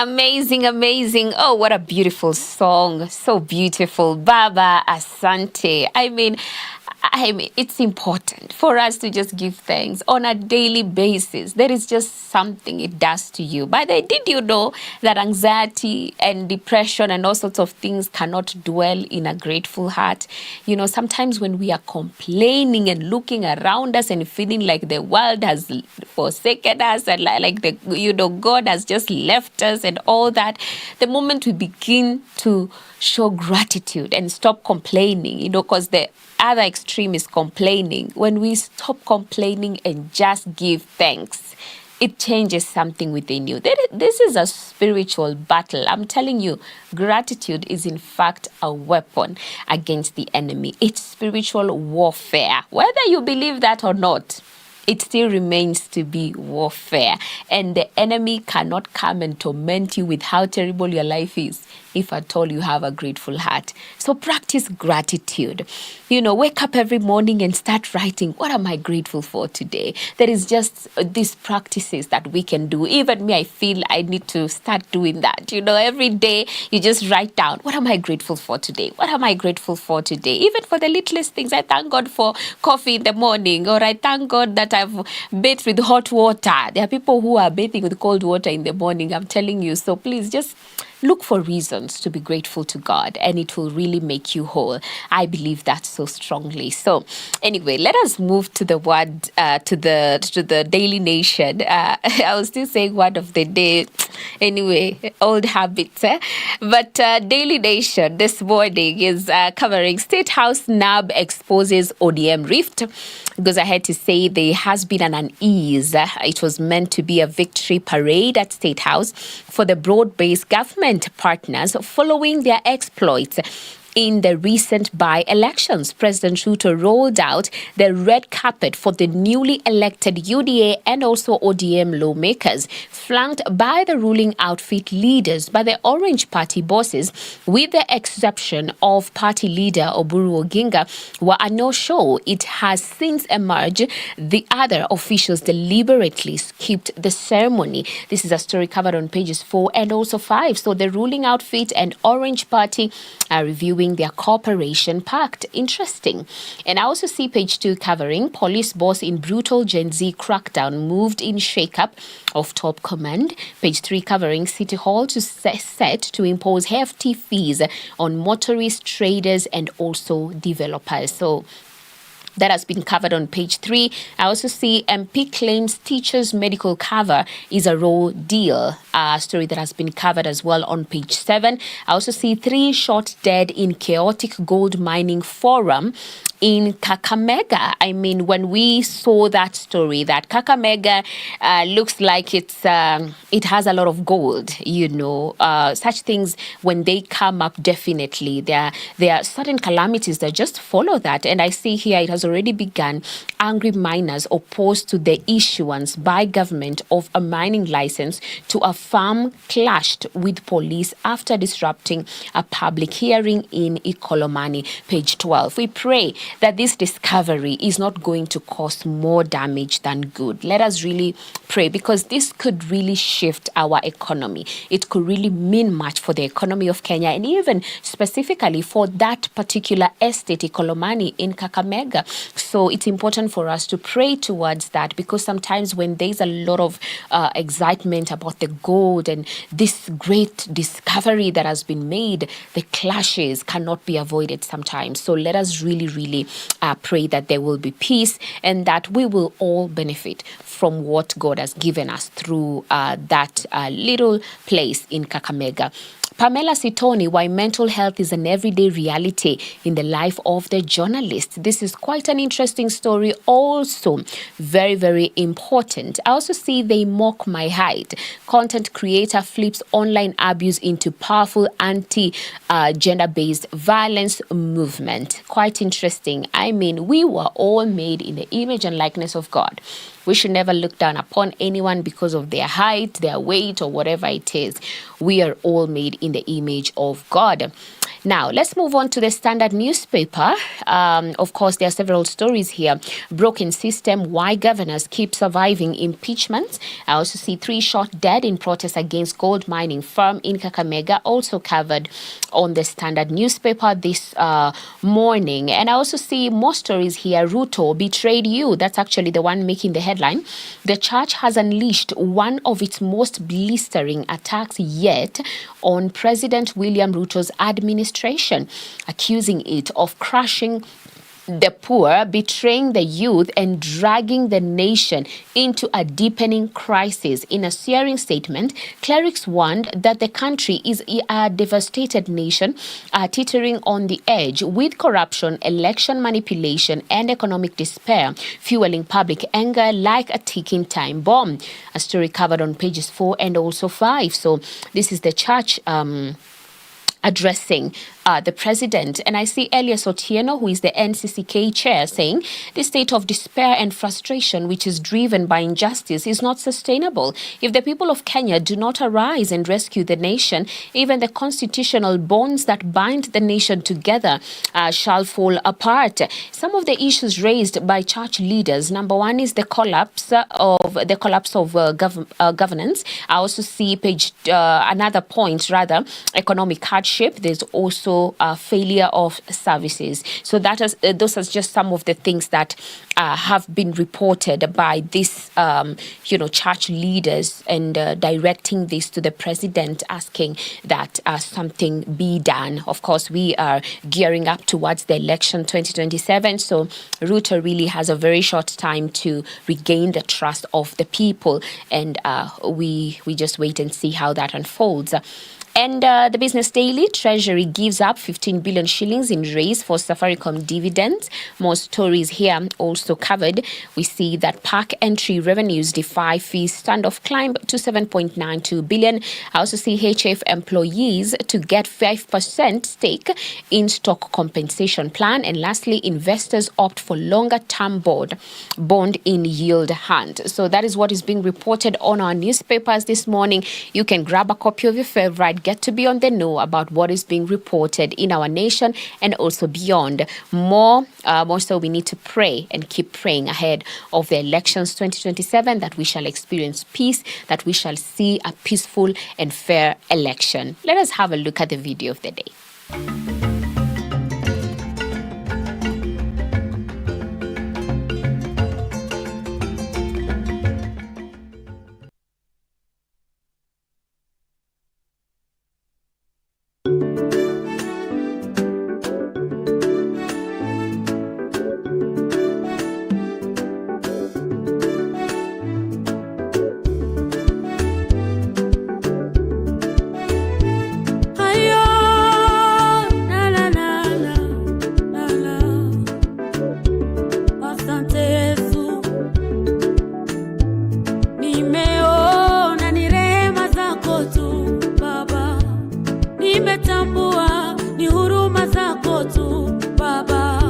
Amazing, amazing. Oh, what a beautiful song. So beautiful. Baba Asante. I mean, it's important for us to just give thanks on a daily basis. There is just something it does to you. But did you know that anxiety and depression and all sorts of things cannot dwell in a grateful heart? You know, sometimes when we are complaining and looking around us and feeling like the world has forsaken us and God has just left us and all that, the moment we begin to show gratitude and stop complaining, because the other extreme is complaining. When we stop complaining and just give thanks, it changes something within you. This is a spiritual battle. I'm telling you, gratitude is in fact a weapon against the enemy. It's spiritual warfare. Whether you believe that or not, it still remains to be warfare. And the enemy cannot come and torment you with how terrible your life is if at all you have a grateful heart. So practice gratitude. Wake up every morning and start writing, what am I grateful for today? There is just these practices that we can do. Even me, I feel I need to start doing that. Every day you just write down, what am I grateful for today? What am I grateful for today? Even for the littlest things. I thank God for coffee in the morning, or I thank God that I've bathed with hot water. There are people who are bathing with cold water in the morning, I'm telling you. So please just look for reasons to be grateful to God, and it will really make you whole. I believe that so strongly. So anyway, let us move to the word, to the Daily Nation. I was still saying word of the day. Anyway, old habits. But Daily Nation this morning is covering State House NAB exposes ODM rift. It goes ahead to say there has been an unease. It was meant to be a victory parade at State House for the broad-based government partners following their exploits. In the recent by-elections, President Ruto rolled out the red carpet for the newly elected UDA and also ODM lawmakers, flanked by the ruling outfit leaders by the Orange Party bosses, with the exception of party leader Oburu Oginga, who are no-show. It has since emerged the other officials deliberately skipped the ceremony. This is a story covered on pages 4 and also 5. So the ruling outfit and Orange Party are reviewing their cooperation pact. Interesting. And I also see page 2 covering police boss in brutal Gen Z crackdown moved in shakeup of top command. Page 3 covering City Hall to set to impose hefty fees on motorists, traders and also developers. So that has been covered on page 3. I also see MP claims teachers' medical cover is a raw deal. A story that has been covered as well on page 7. I also see 3 shot dead in chaotic gold mining forum in Kakamega. I mean, when we saw that story, that Kakamega looks like it has a lot of gold, such things, when they come up, definitely there are certain calamities that just follow that. And I see here it has already begun. Angry miners opposed to the issuance by government of a mining license to a farm clashed with police after disrupting a public hearing in Ikolomani. Page 12. We pray that this discovery is not going to cause more damage than good. Let us really pray, because this could really shift our economy. It could really mean much for the economy of Kenya, and even specifically for that particular estate, Ikolomani in Kakamega. So it's important for us to pray towards that, because sometimes when there's a lot of excitement about the gold and this great discovery that has been made, the clashes cannot be avoided sometimes. So let us really, really pray that there will be peace and that we will all benefit from what God has given us through that little place in Kakamega. Pamela Sitoni, why mental health is an everyday reality in the life of the journalist. This is quite an interesting story, also very, very important. I also see they mock my height. Content creator flips online abuse into powerful anti-gender-based violence movement. Quite interesting. I mean, we were all made in the image and likeness of God. We should never look down upon anyone because of their height, their weight, or whatever it is. We are all made in the image of God. Now, let's move on to the Standard newspaper. Of course, there are several stories here. Broken system, why governors keep surviving impeachment. I also see 3 shot dead in protest against gold mining firm in Kakamega, also covered on the Standard newspaper this morning. And I also see more stories here. Ruto betrayed you. That's actually the one making the headline. The church has unleashed one of its most blistering attacks yet on President William Ruto's administration, accusing it of crushing the poor, betraying the youth, and dragging the nation into a deepening crisis. In a searing statement, clerics warned that the country is a devastated nation, teetering on the edge with corruption, election manipulation, and economic despair, fueling public anger like a ticking time bomb. A story covered on pages 4 and also 5. So this is the church addressing the president. And I see Elias Otieno, who is the NCCK chair, saying the state of despair and frustration, which is driven by injustice, is not sustainable. If the people of Kenya do not arise and rescue the nation, even the constitutional bonds that bind the nation together shall fall apart. Some of the issues raised by church leaders: number one is the collapse of governance. I also see another point, rather, economic hardship. There's also failure of services. So those are just some of the things that have been reported by this, church leaders, and directing this to the president, asking that something be done. Of course, we are gearing up towards the election 2027. So Ruto really has a very short time to regain the trust of the people, and we just wait and see how that unfolds. And the Business Daily: Treasury gives up 15 billion shillings in raise for Safaricom dividends. More stories here also covered. We see that park entry revenues defy fees standoff climb to 7.92 billion. I also see HF employees to get 5% stake in stock compensation plan. And lastly, investors opt for longer term bond in yield hand. So that is what is being reported on our newspapers this morning. You can grab a copy of your favorite, get to be on the know about what is being reported in our nation and also beyond. More so, we need to pray and keep praying ahead of the elections 2027, that we shall experience peace, that we shall see a peaceful and fair election. Let us have a look at the video of the day. Nimetambua ni huruma zako tu Baba,